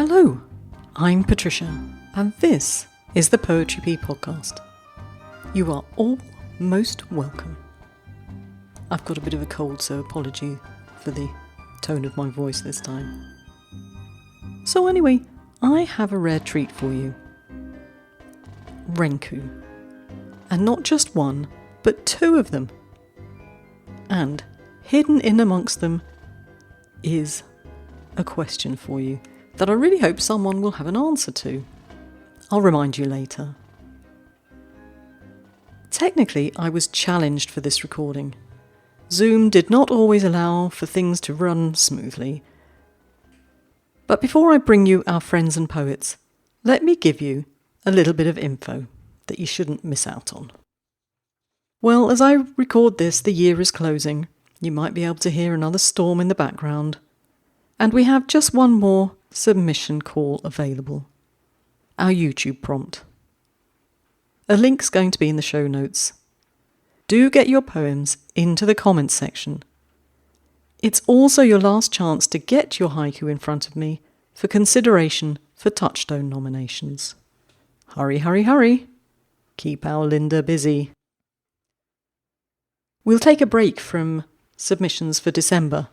Hello, I'm Patricia, and this is the Poetry Pea podcast. You are all most welcome. I've got a bit of a cold, so apology for the tone of my voice this time. So anyway, I have a rare treat for you. Renku. And not just one, but two of them. And hidden in amongst them is a question for you that I really hope someone will have an answer to. I'll remind you later. Technically, I was challenged for this recording. Zoom did not always allow for things to run smoothly. But before I bring you our friends and poets, let me give you a little bit of info that you shouldn't miss out on. Well, as I record this, the year is closing. You might be able to hear another storm in the background. And we have just one more submission call available. Our YouTube prompt. A link's going to be in the show notes. Do get your poems into the comments section. It's also your last chance to get your haiku in front of me for consideration for Touchstone nominations. Hurry, hurry, hurry. Keep our Linda busy. We'll take a break from submissions for December,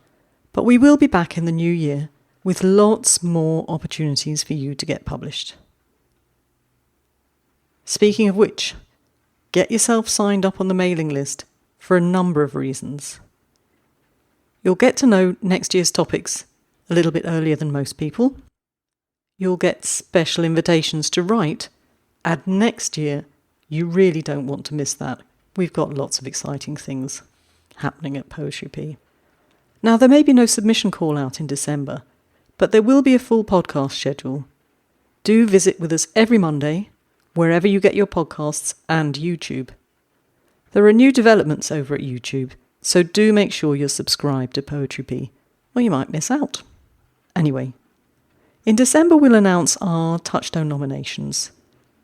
but we will be back in the new year with lots more opportunities for you to get published. Speaking of which, get yourself signed up on the mailing list for a number of reasons. You'll get to know next year's topics a little bit earlier than most people. You'll get special invitations to write, and next year you really don't want to miss that. We've got lots of exciting things happening at Poetry Pea. Now, there may be no submission call out in December, but there will be a full podcast schedule. Do visit with us every Monday, wherever you get your podcasts and YouTube. There are new developments over at YouTube, so do make sure you're subscribed to Poetry Pea, or you might miss out. Anyway, in December we'll announce our Touchstone nominations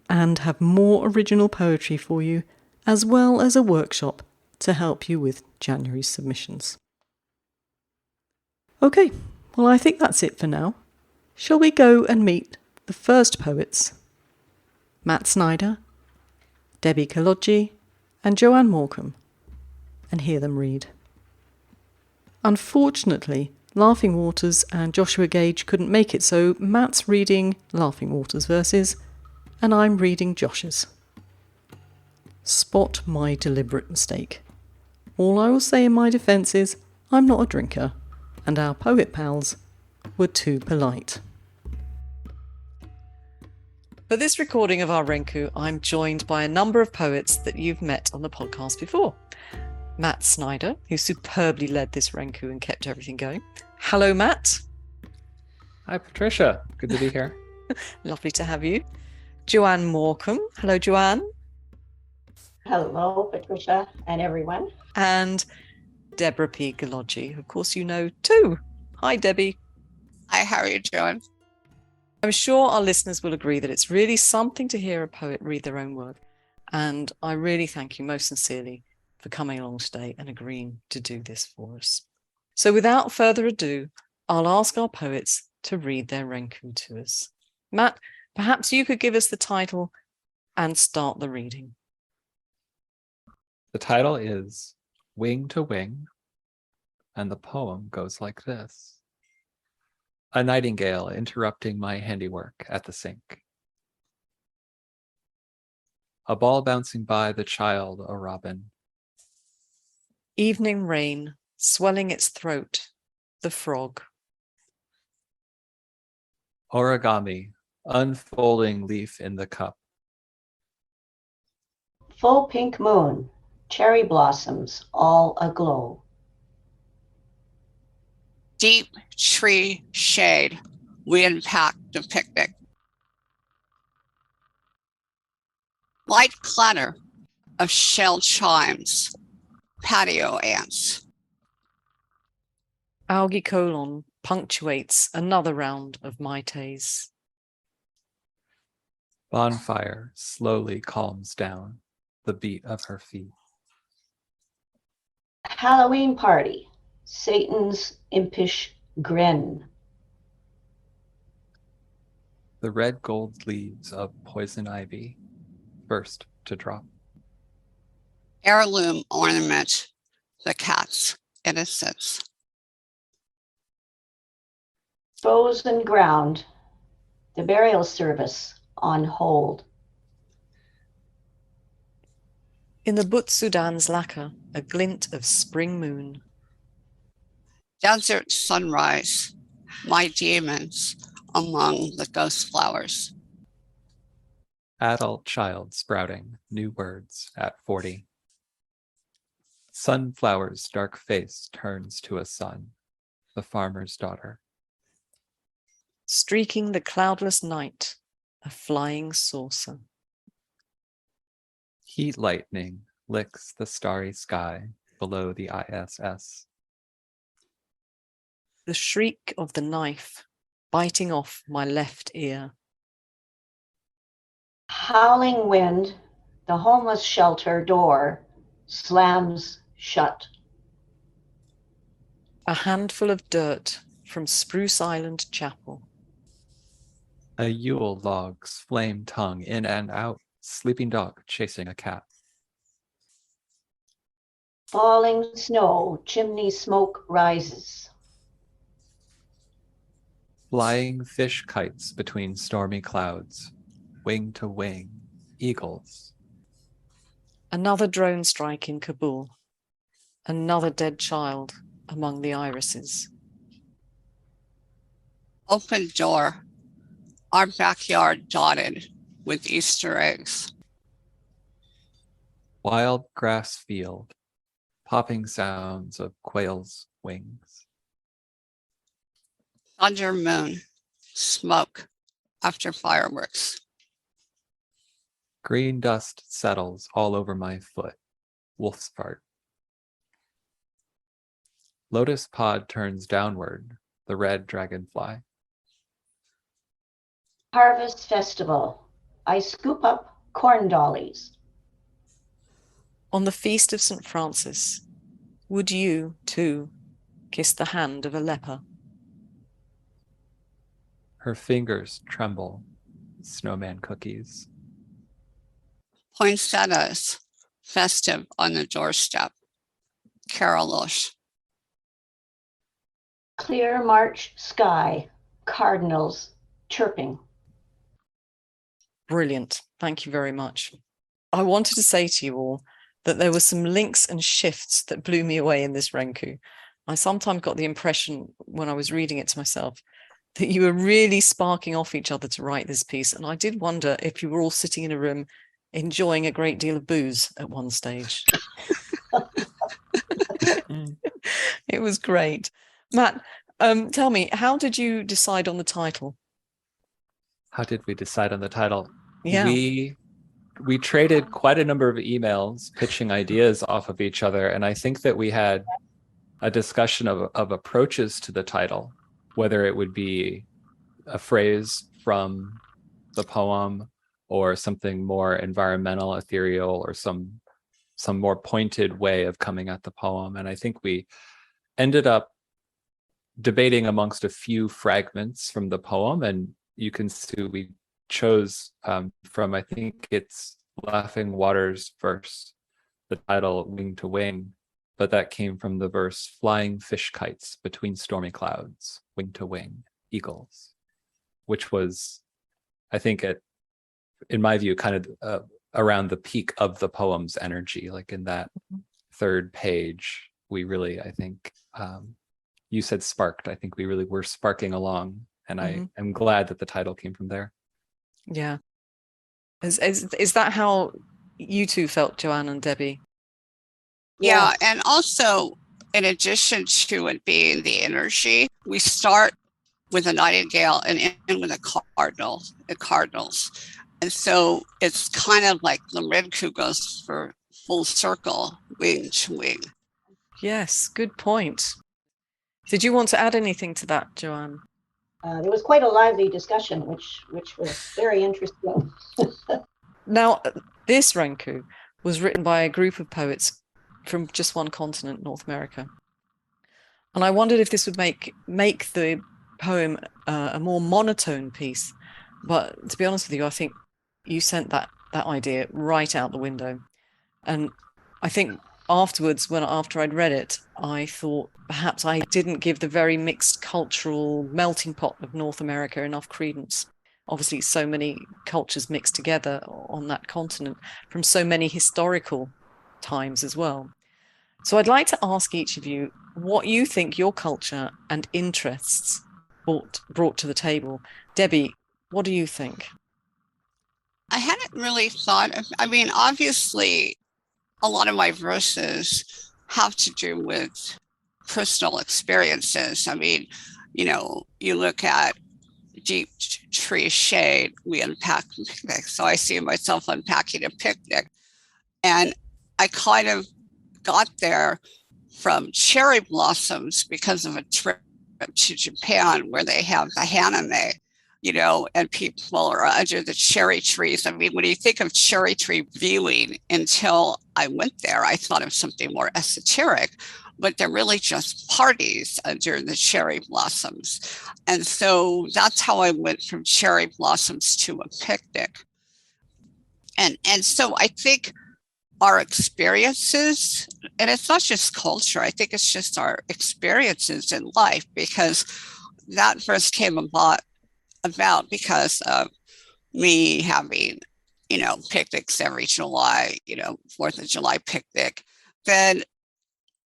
and have more original poetry for you, as well as a workshop to help you with January's submissions. Okay, well, I think that's it for now. Shall we go and meet the first poets, Matt Snyder, Debbie Kalodji, and Joanne Morecambe, and hear them read? Unfortunately, Laughing Waters and Joshua Gage couldn't make it, so Matt's reading Laughing Waters' verses, and I'm reading Josh's. Spot my deliberate mistake. All I will say in my defence is, I'm not a drinker, and our poet pals were too polite. For this recording of our Renku, I'm joined by a number of poets that you've met on the podcast before. Matt Snyder, who superbly led this Renku and kept everything going. Hello, Matt. Hi, Patricia. Good to be here. Lovely to have you. Joanne Morecambe. Hello, Joanne. Hello, Patricia and everyone. And Deborah P. Galodji, who of course you know too. Hi, Debbie. Hi, how are you doing? I'm sure our listeners will agree that it's really something to hear a poet read their own work. And I really thank you most sincerely for coming along today and agreeing to do this for us. So without further ado, I'll ask our poets to read their Renku to us. Matt, perhaps you could give us the title and start the reading. The title is Wing to Wing, and the poem goes like this. A nightingale interrupting my handiwork at the sink. A ball bouncing by the child, a robin. Evening rain, swelling its throat, the frog. Origami, unfolding leaf in the cup. Full pink moon, cherry blossoms all aglow. Deep tree shade, we unpack the picnic. Light clatter of shell chimes, patio ants. Algae colon punctuates another round of maites. Bonfire slowly calms down the beat of her feet. Halloween party, Satan's impish grin. The red gold leaves of poison ivy, first to drop. Heirloom ornament, the cat's innocence. Frozen ground, the burial service on hold. In the But Sudan's lacquer, a glint of spring moon. Desert sunrise, my demons among the ghost flowers. Adult child sprouting new words at 40. Sunflower's dark face turns to a sun, the farmer's daughter. Streaking the cloudless night, a flying saucer. Heat lightning licks the starry sky below the ISS. The shriek of the knife biting off my left ear. Howling wind, the homeless shelter door slams shut. A handful of dirt from Spruce Island Chapel. A Yule log's flame tongue in and out, sleeping dog chasing a cat. Falling snow, chimney smoke rises. Flying fish kites between stormy clouds, wing to wing, eagles. Another drone strike in Kabul. Another dead child among the irises. Open door, our backyard dotted with Easter eggs. Wild grass field, popping sounds of quail's wings. Thunder moon, smoke after fireworks. Green dust settles all over my foot, wolf's fart. Lotus pod turns downward, the red dragonfly. Harvest festival, I scoop up corn dollies. On the feast of St. Francis, would you, too, kiss the hand of a leper? Her fingers tremble, snowman cookies. Poinsettias, festive on the doorstep. Carolus. Clear March sky, cardinals chirping. Brilliant. Thank you very much. I wanted to say to you all that there were some links and shifts that blew me away in this Renku. I sometimes got the impression when I was reading it to myself that you were really sparking off each other to write this piece. And I did wonder if you were all sitting in a room enjoying a great deal of booze at one stage. It was great. Matt, tell me, how did you decide on the title? How did we decide on the title? Yeah. We traded quite a number of emails pitching ideas off of each other. And I think that we had a discussion of approaches to the title, whether it would be a phrase from the poem or something more environmental, ethereal, or some more pointed way of coming at the poem. And I think we ended up debating amongst a few fragments from the poem. And you can see we chose from, I think it's Laughing Waters verse, the title Wing to Wing, but that came from the verse Flying fish kites between stormy clouds, wing to wing, eagles, which was, I think, in my view, kind of around the peak of the poem's energy. Like in that third page, we really, I think, you said sparked. I think we really were sparking along, and I am glad that the title came from there. Yeah. Is that how you two felt, Joanne and Debbie? Yeah, Yes. and also, in addition to it being the energy, we start with a nightingale and end with a cardinals. And so it's kind of like the Renku goes for full circle, wing to wing. Yes, good point. Did you want to add anything to that, Joanne? There was quite a lively discussion, which was very interesting. Now, this Renku was written by a group of poets from just one continent, North America. And I wondered if this would make the poem a more monotone piece, But to be honest with you, I think you sent that idea right out the window. And I think afterwards, after I'd read it, I thought perhaps I didn't give the very mixed cultural melting pot of North America enough credence. Obviously, so many cultures mixed together on that continent from so many historical times as well. So I'd like to ask each of you what you think your culture and interests brought to the table. Debbie, what do you think? I hadn't really thought of, I mean, obviously, a lot of my verses have to do with personal experiences. I mean, you look at Deep Tree Shade, we unpack picnic. So I see myself unpacking a picnic. And I kind of got there from cherry blossoms because of a trip to Japan where they have the haname, and people are under the cherry trees. I mean, when you think of cherry tree viewing, until I went there, I thought of something more esoteric, but they're really just parties under the cherry blossoms. And so that's how I went from cherry blossoms to a picnic. And so I think our experiences, and it's not just culture, I think it's just our experiences in life, because that first came about because of me having, picnics every July, 4th of July picnic, then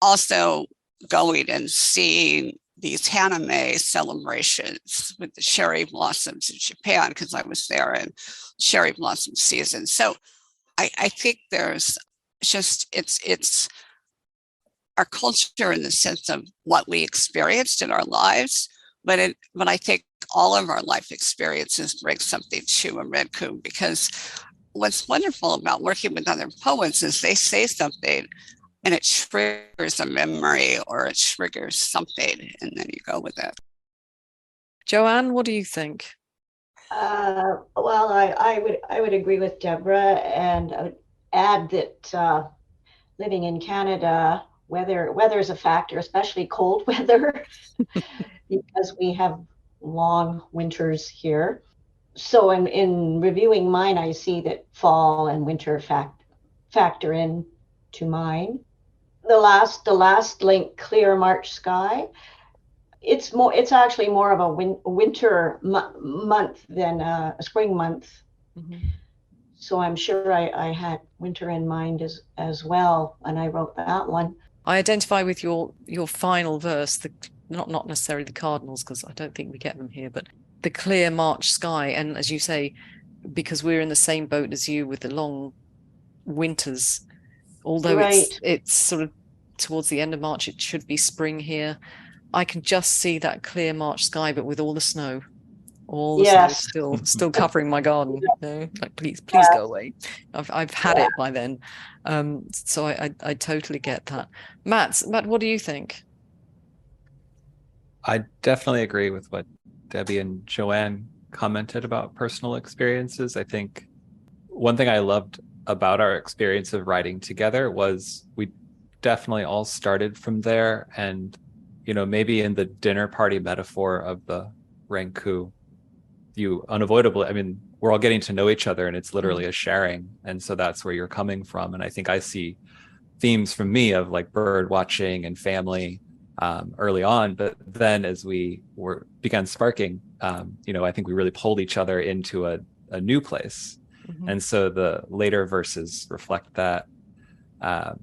also going and seeing these haname celebrations with the cherry blossoms in Japan, because I was there in cherry blossom season. So I think there's just, it's our culture in the sense of what we experienced in our lives, but I think all of our life experiences bring something to a Renku, because what's wonderful about working with other poets is they say something and it triggers a memory or it triggers something, and then you go with it. Joanne, what do you think? Well, I would agree with Deborah, and I would add that living in Canada, weather is a factor, especially cold weather, because we have long winters here. So in reviewing mine, I see that fall and winter factor in to mine. The last link, clear March sky. It's actually more of a winter month than a spring month. Mm-hmm. So I'm sure I had winter in mind as well when I wrote that one. I identify with your final verse, not necessarily the cardinals, because I don't think we get them here, but the clear March sky. And as you say, because we're in the same boat as you with the long winters, although Right. it's sort of towards the end of March, it should be spring here. I can just see that clear March sky, but with all the snow. All the Yes. snow still covering my garden. Like please Yes. go away. I've had it by then. So I totally get that. Matt, what do you think? I definitely agree with what Debbie and Joanne commented about personal experiences. I think one thing I loved about our experience of writing together was we definitely all started from there. And, maybe in the dinner party metaphor of the Renku, you unavoidably, I mean, we're all getting to know each other and it's literally a sharing. And so that's where you're coming from. And I think I see themes from me of like bird watching and family early on, but then as we began sparking, I think we really pulled each other into a new place. Mm-hmm. And so the later verses reflect that. I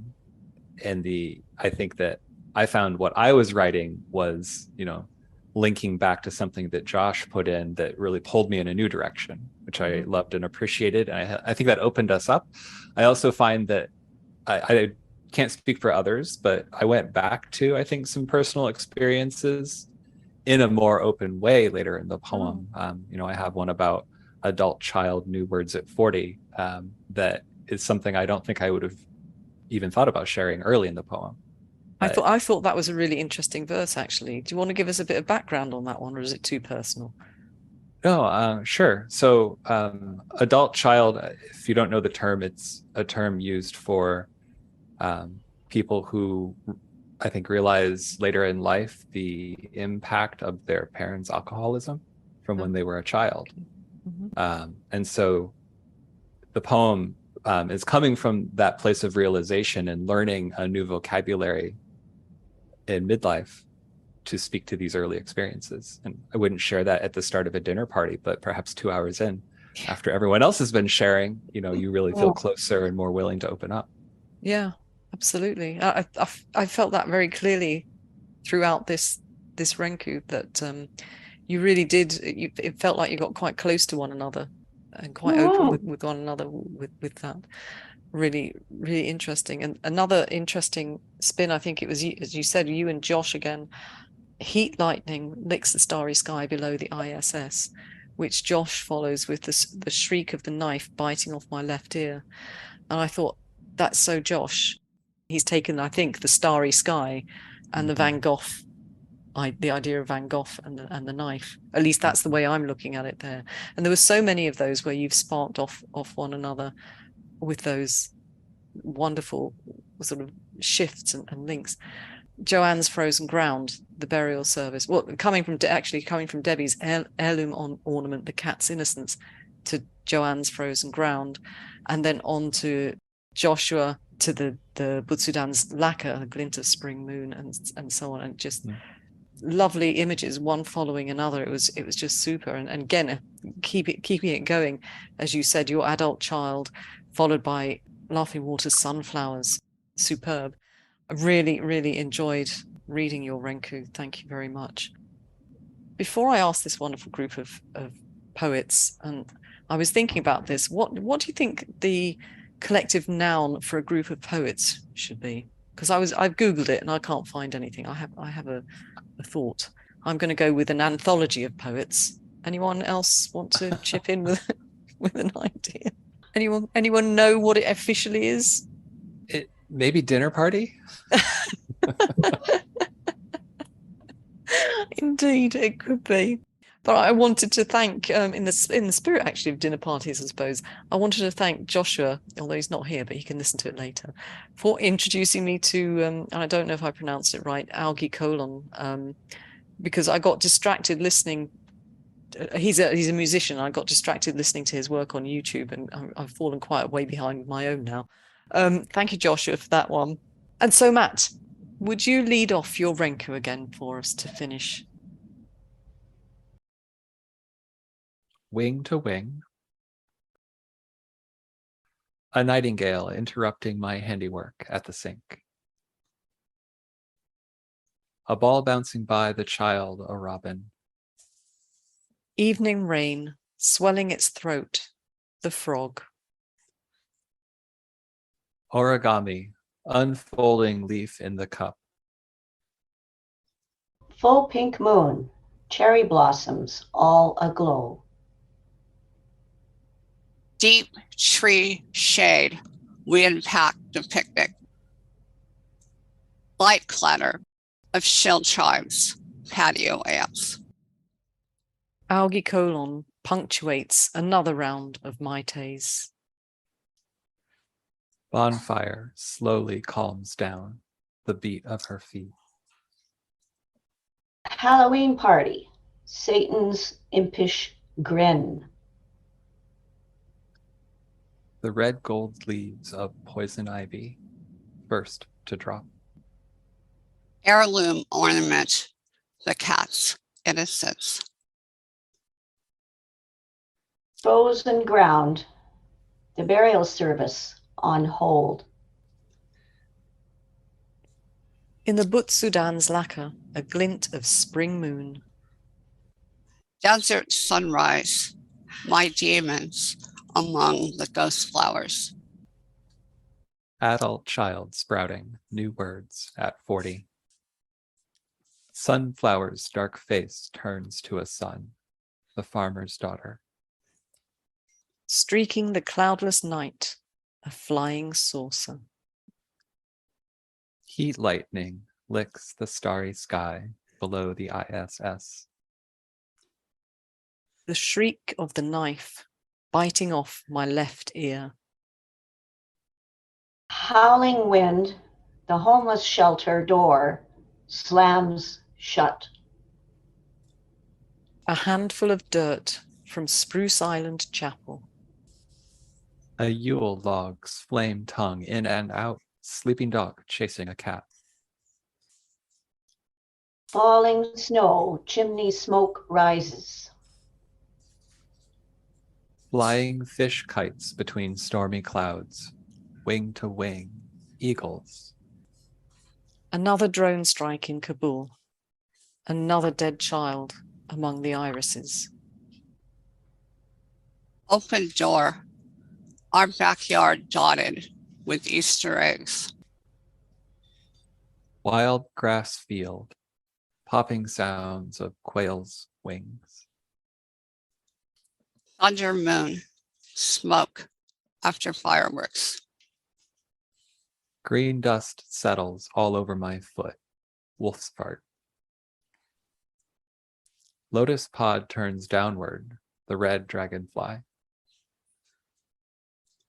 think that I found what I was writing was, linking back to something that Josh put in that really pulled me in a new direction, which I loved and appreciated. And I think that opened us up. I also find that I can't speak for others, but I went back to, I think, some personal experiences in a more open way later in the poem. I have one about adult child, new words at 40, that is something I don't think I would have even thought about sharing early in the poem. I thought that was a really interesting verse, actually. Do you want to give us a bit of background on that one, or is it too personal? No, sure. So adult child, if you don't know the term, it's a term used for people who I think realize later in life the impact of their parents' alcoholism from when they were a child. Mm-hmm. And so the poem is coming from that place of realization and learning a new vocabulary in midlife to speak to these early experiences. And I wouldn't share that at the start of a dinner party, but perhaps 2 hours in, after everyone else has been sharing, you really feel closer and more willing to open up. Yeah, absolutely. I felt that very clearly throughout this Renku, that you really did. It felt like you got quite close to one another and quite open with one another with that. Really, really interesting. And another interesting spin, I think it was, as you said, you and Josh again. Heat lightning licks the starry sky below the ISS, which Josh follows with the shriek of the knife biting off my left ear. And I thought, that's so Josh. He's taken, I think, the starry sky and the Van Gogh, the idea of Van Gogh and the knife. At least that's the way I'm looking at it there. And there were so many of those where you've sparked off one another with those wonderful sort of shifts and links. Joanne's Frozen Ground, the burial service. Well, coming from Debbie's heirloom ornament, the cat's innocence, to Joanne's Frozen Ground, and then on to Joshua, to the Butsudan's lacquer, a glint of spring moon, and so on, and just lovely images, one following another. It was just super. And again, keeping it going, as you said, your adult child, followed by Laughing Water's sunflowers, superb. I really, really enjoyed reading your Renku. Thank you very much. Before I ask this wonderful group of poets, and I was thinking about this, what do you think the collective noun for a group of poets should be? Because I've Googled it and I can't find anything. I have a thought. I'm going to go with an anthology of poets. Anyone else want to chip in with an idea? Anyone know what it officially is? Maybe dinner party? Indeed, it could be. But I wanted to thank, in the spirit actually of dinner parties, I suppose, I wanted to thank Joshua, although he's not here, but he can listen to it later, for introducing me to, and I don't know if I pronounced it right, Algie Colon, because I got distracted listening. He's a musician. I got distracted listening to his work on YouTube, and I've fallen quite way behind my own now. Thank you, Joshua, for that one. And so, Matt, would you lead off your Renku again for us to finish? Wing to wing. A nightingale interrupting my handiwork at the sink. A ball bouncing by the child, a robin. Evening rain, swelling its throat, the frog. Origami, unfolding leaf in the cup. Full pink moon, cherry blossoms all aglow. Deep tree shade, we unpacked the picnic. Light clatter of shell chimes, patio amps. Algie Colon punctuates another round of maites. Bonfire slowly calms down the beat of her feet. Halloween party, Satan's impish grin. The red gold leaves of poison ivy, first to drop. Heirloom ornament, the cat's innocence. Frozen ground, the burial service on hold. In the Butsudan's lacquer, a glint of spring moon. Desert sunrise, my demons among the ghost flowers. Adult child sprouting new words at 40. Sunflower's dark face turns to a sun, the farmer's daughter. Streaking the cloudless night, a flying saucer. Heat lightning licks the starry sky below the ISS. The shriek of the knife biting off my left ear. Howling wind, the homeless shelter door slams shut. A handful of dirt from Spruce Island Chapel. A Yule log's flame tongue in and out, sleeping dog chasing a cat. Falling snow, chimney smoke rises. Flying fish kites between stormy clouds, wing to wing, eagles. Another drone strike in Kabul. Another dead child among the irises. Open door. Our backyard dotted with Easter eggs. Wild grass field, popping sounds of quails' wings. Thunder moon. Smoke after fireworks. Green dust settles all over my foot. Wolf's fart. Lotus pod turns downward, the red dragonfly.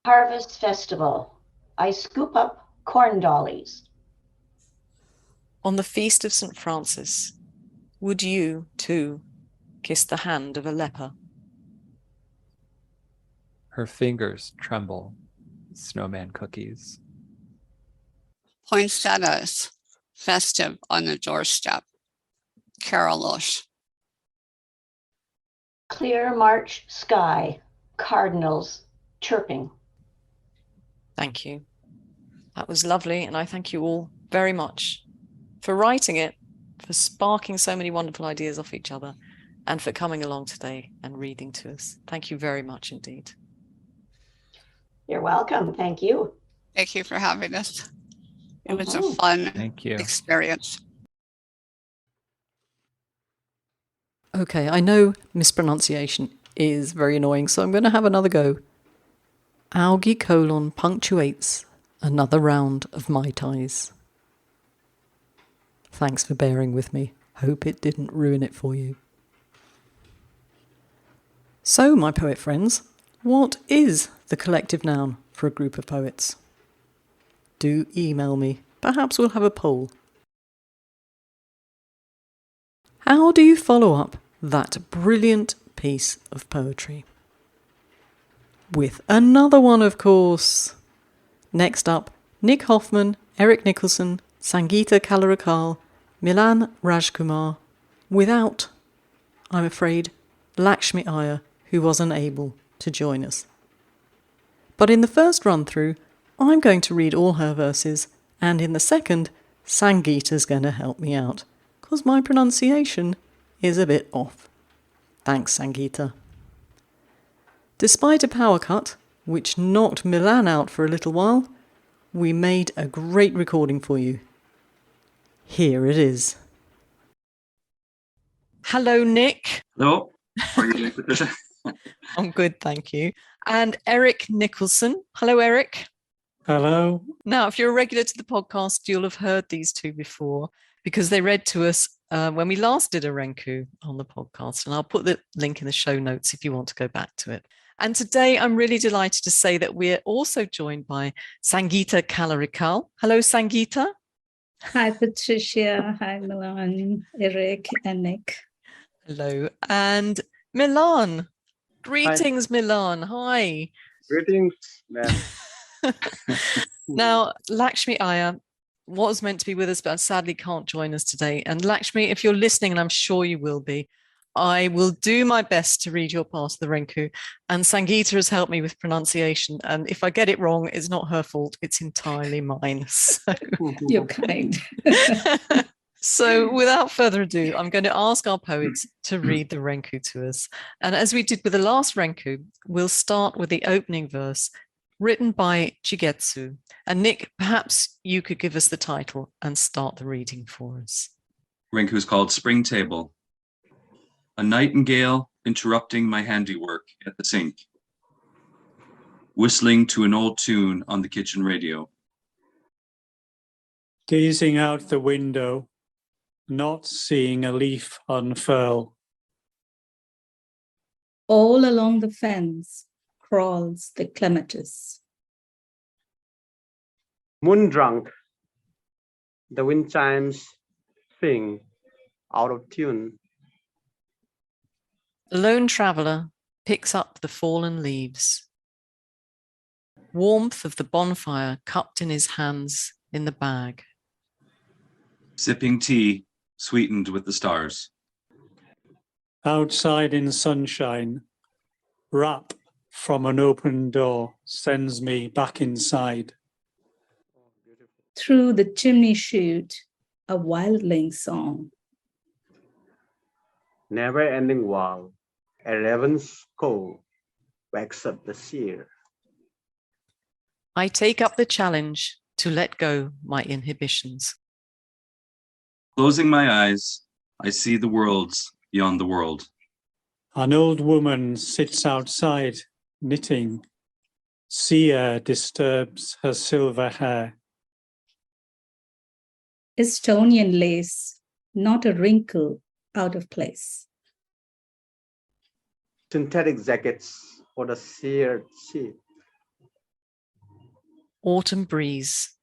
Harvest festival. I scoop up corn dollies. On the feast of St. Francis, would you, too, kiss the hand of a leper? Her fingers tremble. Snowman cookies. Poinsettias. Festive on the doorstep. Carolos. Clear March sky. Cardinals chirping. Thank you. That was lovely, and I thank you all very much for writing it, for sparking so many wonderful ideas off each other, and for coming along today and reading to us. Thank you very much indeed. You're welcome. Thank you. Thank you for having us. It was a Mhm. fun Thank you. experience. Okay, I know mispronunciation is very annoying, so I'm going to have another go. Algae colon punctuates another round of Mai Tais. Thanks for bearing with me. Hope it didn't ruin it for you. So, my poet friends, what is the collective noun for a group of poets? Do email me. Perhaps we'll have a poll. How do you follow up that brilliant piece of poetry? With another one, of course. Next up, Nick Hoffman, Eric Nicholson, Sangeeta Kalarakal, Milan Rajkumar, without, I'm afraid, Lakshmi Iyer, who was unable to join us. But in the first run-through, I'm going to read all her verses, and in the second, Sangeeta's going to help me out, because my pronunciation is a bit off. Thanks, Sangeeta. Despite a power cut, which knocked Milan out for a little while, we made a great recording for you. Here it is. Hello, Nick. Hello, how are you doing, Patricia? I'm good, thank you. And Eric Nicholson. Hello, Eric. Hello. Now, if you're a regular to the podcast, you'll have heard these two before because they read to us when we last did a Renku on the podcast. And I'll put the link in the show notes if you want to go back to it. And today I'm really delighted to say that we're also joined by Sangeeta Kalarikal. Hello, Sangeeta. Hi, Patricia. Hi, Milan, Eric, and Nick. Hello. And Milan. Greetings, Milan. Hi. Greetings, man. Now, Lakshmi Iyer was meant to be with us, but sadly can't join us today. And Lakshmi, if you're listening, and I'm sure you will be, I will do my best to read your part of the Renku. And Sangeeta has helped me with pronunciation. And if I get it wrong, it's not her fault. It's entirely mine. So, You're kind. so without further ado, I'm going to ask our poets to read the Renku to us. And as we did with the last Renku, we'll start with the opening verse written by Chigetsu. And Nick, perhaps you could give us the title and start the reading for us. Renku is called Spring Table. A nightingale interrupting my handiwork at the sink. Whistling to an old tune on the kitchen radio. Gazing out the window, not seeing a leaf unfurl. All along the fence crawls the clematis. Moon drunk, the wind chimes sing out of tune. A lone traveller picks up the fallen leaves. Warmth of the bonfire cupped in his hands in the bag. Sipping tea sweetened with the stars. Outside in sunshine, rap from an open door sends me back inside. Through the chimney chute, a wildling song. Never-ending wall, a raven's call wakes up the seer. I take up the challenge to let go my inhibitions. Closing my eyes, I see the worlds beyond the world. An old woman sits outside knitting. Sea air disturbs her silver hair. Estonian lace, not a wrinkle out of place. Synthetic jackets for the seared sheep. Autumn breeze,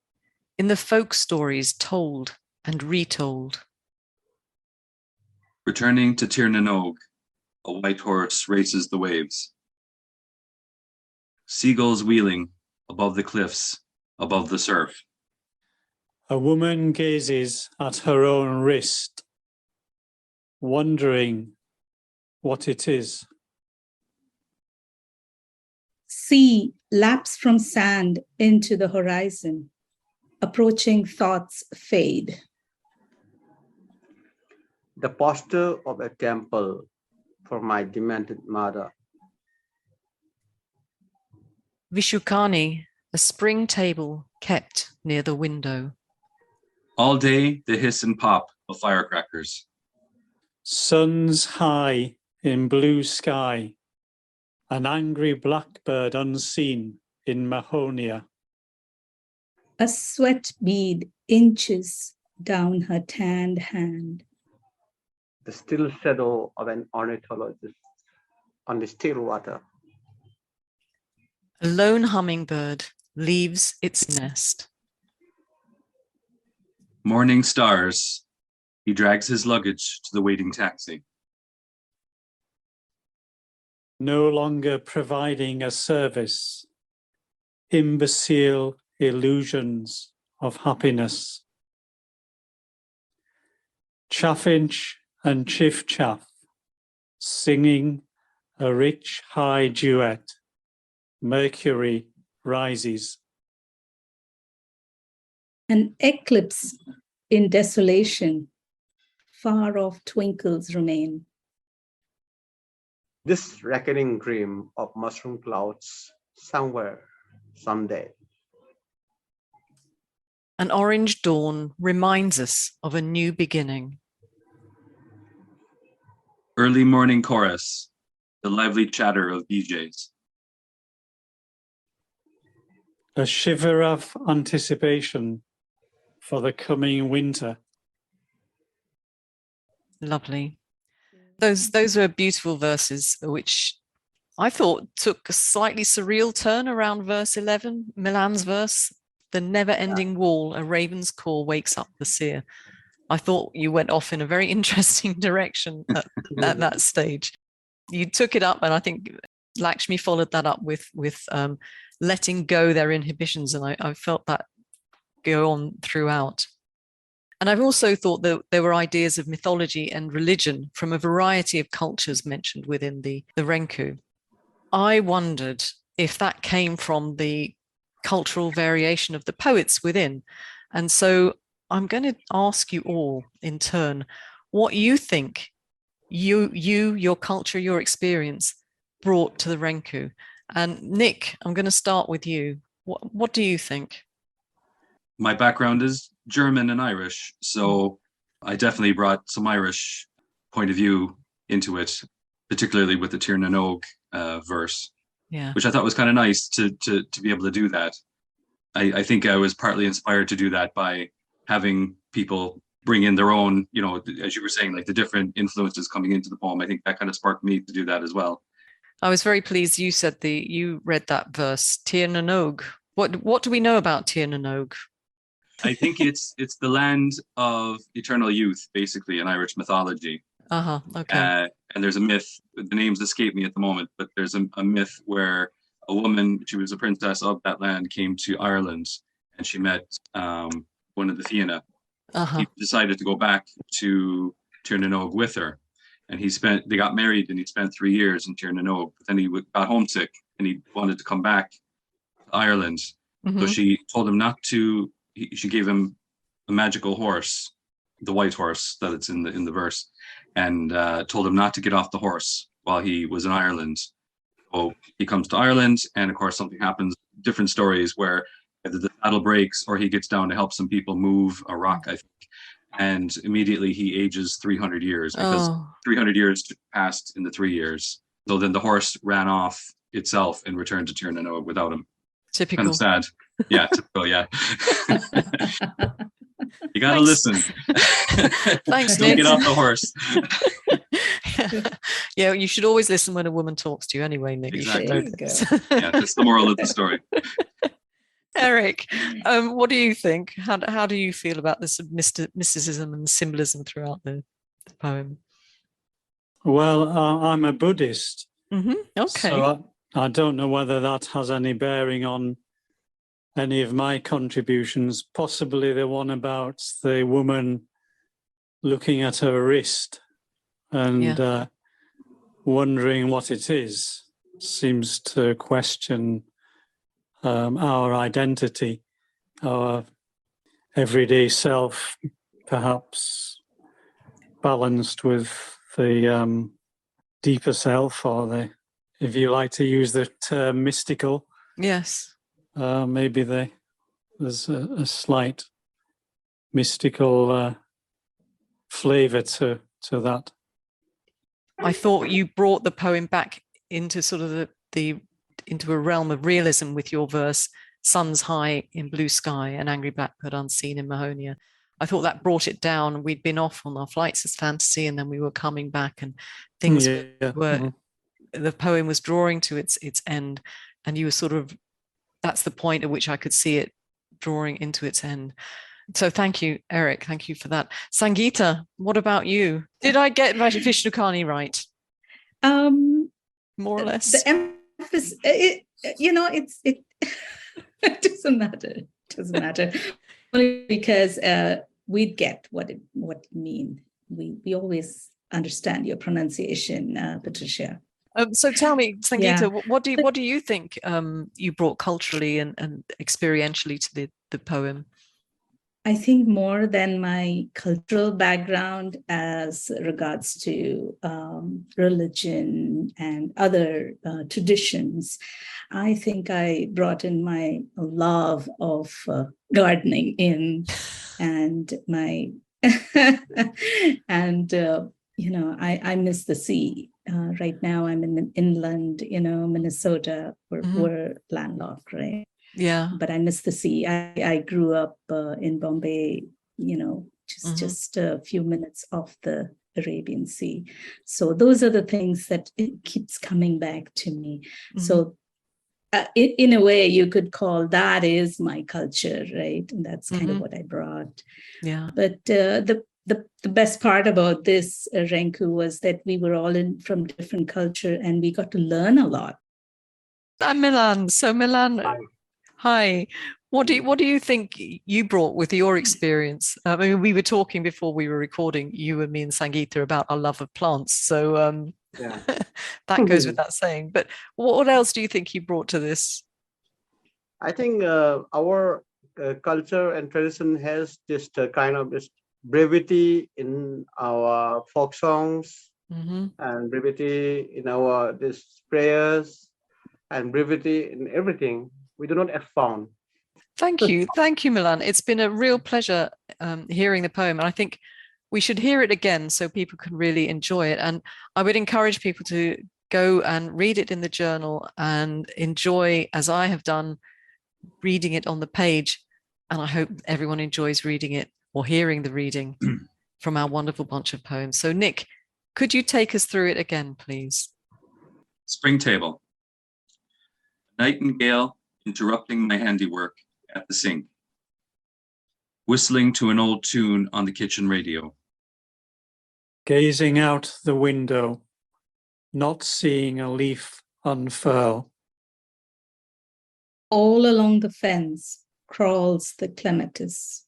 in the folk stories told and retold. Returning to Tir na Nog, a white horse races the waves. Seagulls wheeling above the cliffs, above the surf. A woman gazes at her own wrist, wondering what it is. Sea laps from sand into the horizon. Approaching thoughts fade. The posture of a temple for my demented mother. Vishukani, a spring table kept near the window. All day, the hiss and pop of firecrackers. Suns high in blue sky. An angry blackbird unseen in Mahonia. A sweat bead inches down her tanned hand. The still shadow of an ornithologist on the still water. A lone hummingbird leaves its nest. Morning stars, he drags his luggage to the waiting taxi. No longer providing a service. Imbecile illusions of happiness. Chaffinch and Chiff-Chaff, singing a rich high duet. Mercury rises. An eclipse in desolation. Far off twinkles remain. This reckoning dream of mushroom clouds somewhere, someday. An orange dawn reminds us of a new beginning. Early morning chorus, the lively chatter of DJs. A shiver of anticipation for the coming winter. Lovely. Those were beautiful verses, which I thought took a slightly surreal turn around verse 11, Milan's verse, the never-ending wall, a raven's call wakes up the seer. I thought you went off in a very interesting direction at that stage. You took it up, and I think Lakshmi followed that up with letting go their inhibitions, and I felt that go on throughout. And I've also thought that there were ideas of mythology and religion from a variety of cultures mentioned within the Renku. I wondered if that came from the cultural variation of the poets within. And so I'm going to ask you all in turn what you think your culture, your experience brought to the Renku. And Nick, I'm going to start with you. What do you think? My background is German and Irish, so I definitely brought some Irish point of view into it, particularly with the Tir na Nog verse, which I thought was kind of nice to be able to do that. I think I was partly inspired to do that by having people bring in their own, as you were saying, like the different influences coming into the poem. I think that kind of sparked me to do that as well. I was very pleased you said you read that verse, Tir na Nog. What do we know about Tir na Nog? I think it's the land of eternal youth, basically, in Irish mythology. Okay. And there's a myth, the names escape me at the moment, but there's a myth where a woman, she was a princess of that land, came to Ireland and she met one of the Fianna. He decided to go back to Tirnanog with her. And they got married and he spent 3 years in Tirnanog. But then he got homesick and he wanted to come back to Ireland. So she told him not to, she gave him a magical horse, the white horse that it's in the verse, and told him not to get off the horse while he was in Ireland. So he comes to Ireland, and of course something happens. Different stories where either the saddle breaks or he gets down to help some people move a rock, I think. And immediately he ages 300 years because 300 years passed in the 3 years. So then the horse ran off itself and returned to Tirnanog without him. Typical. Kind of sad. Yeah, typical, yeah. You gotta listen. Thanks, Don't Nick. get off the horse. Yeah, you should always listen when a woman talks to you anyway, Nick. Exactly. You should know this. Yeah, that's the moral of the story. Eric, what do you think? How do you feel about this mysticism and symbolism throughout the poem? Well, I'm a Buddhist. Okay. So I don't know whether that has any bearing on any of my contributions, possibly the one about the woman looking at her wrist and wondering what it is, seems to question our identity, our everyday self, perhaps balanced with the deeper self, or the, if you like to use the term, mystical. Yes. Maybe there's a slight mystical flavour to that. I thought you brought the poem back into sort of into a realm of realism with your verse, "Sun's high in blue sky, an angry blackbird unseen in Mahonia." I thought that brought it down. We'd been off on our flights as fantasy, and then we were coming back, and things were the poem was drawing to its end, and you were sort of, that's the point at which I could see it drawing into its end. So thank you, Eric. Thank you for that. Sangeeta, what about you? Did I get Vishnukani right? More or less. The emphasis, it doesn't matter. It doesn't matter. Only because we'd get what it mean. We always understand your pronunciation, Patricia. So tell me, Sangeeta, what do you think you brought culturally and experientially to the poem? I think more than my cultural background as regards to religion and other traditions, I think I brought in my love of gardening in, and my and I miss the sea. Right now I'm in the inland, Minnesota. We're landlocked, right? Yeah. But I miss the sea. I grew up in Bombay, just a few minutes off the Arabian Sea. So those are the things that it keeps coming back to me. So in a way, you could call that is my culture, right? And that's kind of what I brought. Yeah. But the best part about this, Renku, was that we were all from different culture and we got to learn a lot. I'm Milan. So Milan, hi. What do you think you brought with your experience? I mean, we were talking before we were recording, you and me and Sangeeta, about our love of plants. So that goes without saying. But what else do you think you brought to this? I think our culture and tradition has just kind of this brevity in our folk songs, and brevity in our prayers, and brevity in everything. We do not expound. Thank you, Milan. It's been a real pleasure hearing the poem, and I think we should hear it again so people can really enjoy it. And I would encourage people to go and read it in the journal and enjoy, as I have done, reading it on the page. And I hope everyone enjoys reading it or hearing the reading from our wonderful bunch of poems. So Nick, could you take us through it again, please? Spring table. Nightingale interrupting my handiwork at the sink, whistling to an old tune on the kitchen radio. Gazing out the window not seeing a leaf unfurl. All along the fence crawls the clematis.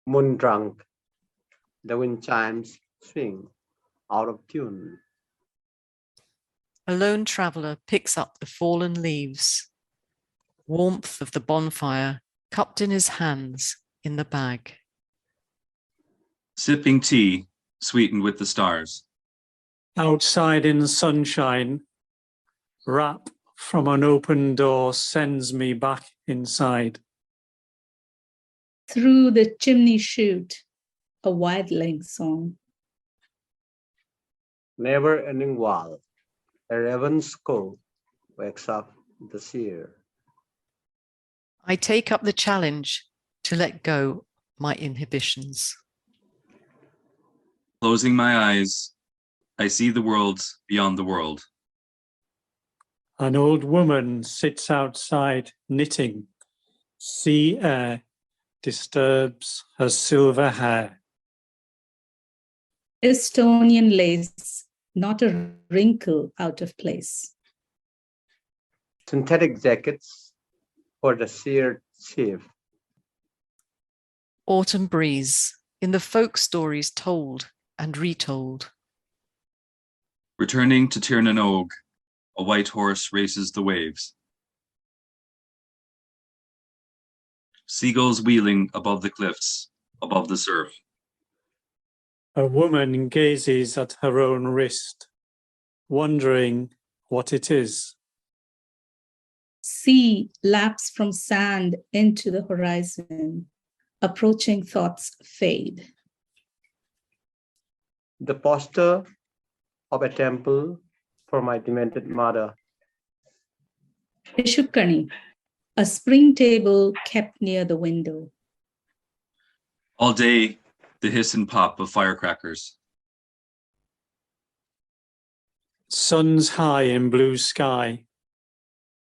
Moon drunk, the wind chimes swing out of tune. A lone traveller picks up the fallen leaves, warmth of the bonfire cupped in his hands in the bag. Sipping tea sweetened with the stars. Outside in the sunshine, rap from an open door sends me back inside. Through the chimney chute, a wildling song. Never-ending wall, a raven's call wakes up the seer. I take up the challenge to let go my inhibitions. Closing my eyes, I see the world beyond the world. An old woman sits outside knitting. Sea air disturbs her silver hair. Estonian lace, not a wrinkle out of place. Synthetic jackets for the seared chief. Autumn breeze in the folk stories told and retold. Returning to Tir na Og, a white horse races the waves. Seagulls wheeling above the cliffs, above the surf. A woman gazes at her own wrist, wondering what it is. Sea laps from sand into the horizon. Approaching thoughts fade. The poster of a temple for my demented mother. Ishukani, a spring table kept near the window. All day, the hiss and pop of firecrackers. Sun's high in blue sky.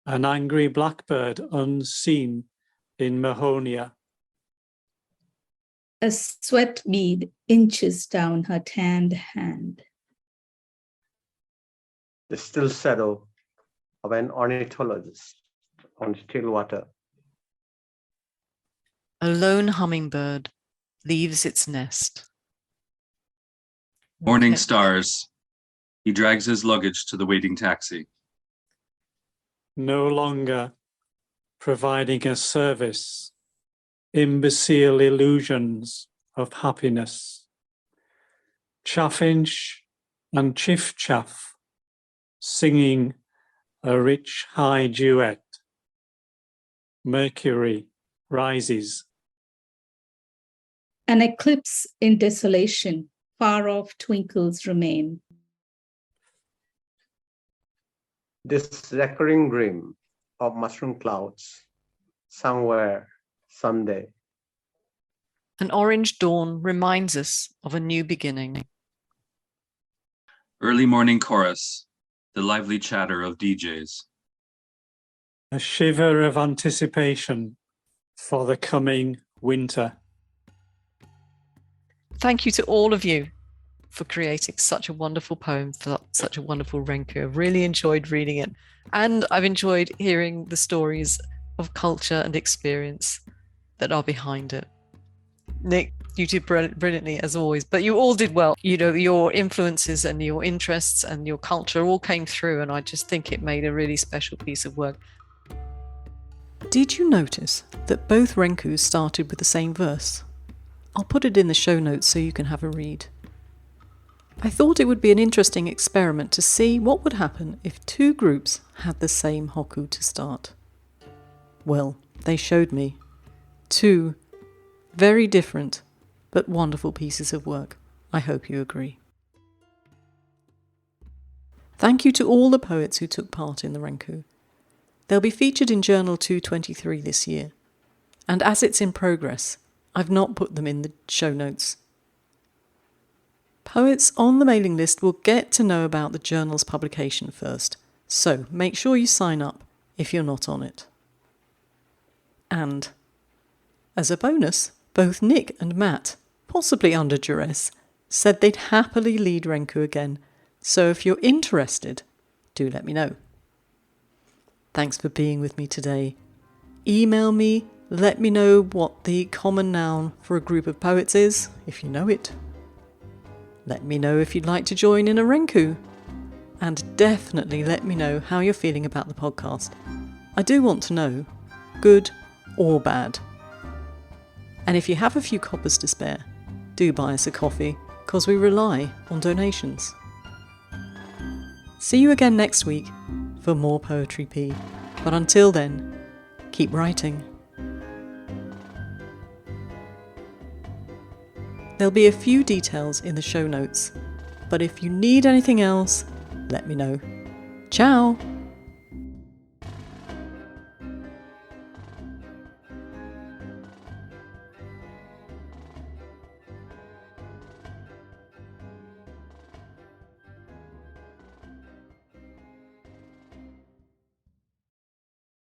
An angry blackbird unseen in Mahonia. A sweat bead inches down her tanned hand. The still shadow of an ornithologist on still water. A lone hummingbird leaves its nest. Morning Okay. stars. He drags his luggage to the waiting taxi. No longer providing a service. Imbecile illusions of happiness. Chaffinch and Chiff Chaff singing a rich high duet. Mercury rises. An eclipse in desolation, far off twinkles remain. This recurring dream of mushroom clouds, somewhere, someday. An orange dawn reminds us of a new beginning. Early morning chorus, the lively chatter of DJs. A shiver of anticipation for the coming winter. Thank you to all of you for creating such a wonderful poem, for such a wonderful Renku. I've really enjoyed reading it. And I've enjoyed hearing the stories of culture and experience that are behind it. Nick, you did brilliantly as always, but you all did well. You know, your influences and your interests and your culture all came through, and I just think it made a really special piece of work. Did you notice that both Renkus started with the same verse? I'll put it in the show notes so you can have a read. I thought it would be an interesting experiment to see what would happen if two groups had the same hokku to start. Well, they showed me two very different but wonderful pieces of work. I hope you agree. Thank you to all the poets who took part in the Renku. They'll be featured in Journal 223 this year, and as it's in progress, I've not put them in the show notes. Poets on the mailing list will get to know about the journal's publication first, so make sure you sign up if you're not on it. And, as a bonus, both Nick and Matt, possibly under duress, said they'd happily lead Renku again, So if you're interested, do let me know. Thanks for being with me today. Email me, let me know what the common noun for a group of poets is, if you know it. Let me know if you'd like to join in a Renku. And definitely let me know how you're feeling about the podcast. I do want to know, good or bad. And if you have a few coppers to spare, do buy us a coffee, because we rely on donations. See you again next week for more Poetry P. But until then, keep writing. There'll be a few details in the show notes, but if you need anything else, let me know. Ciao!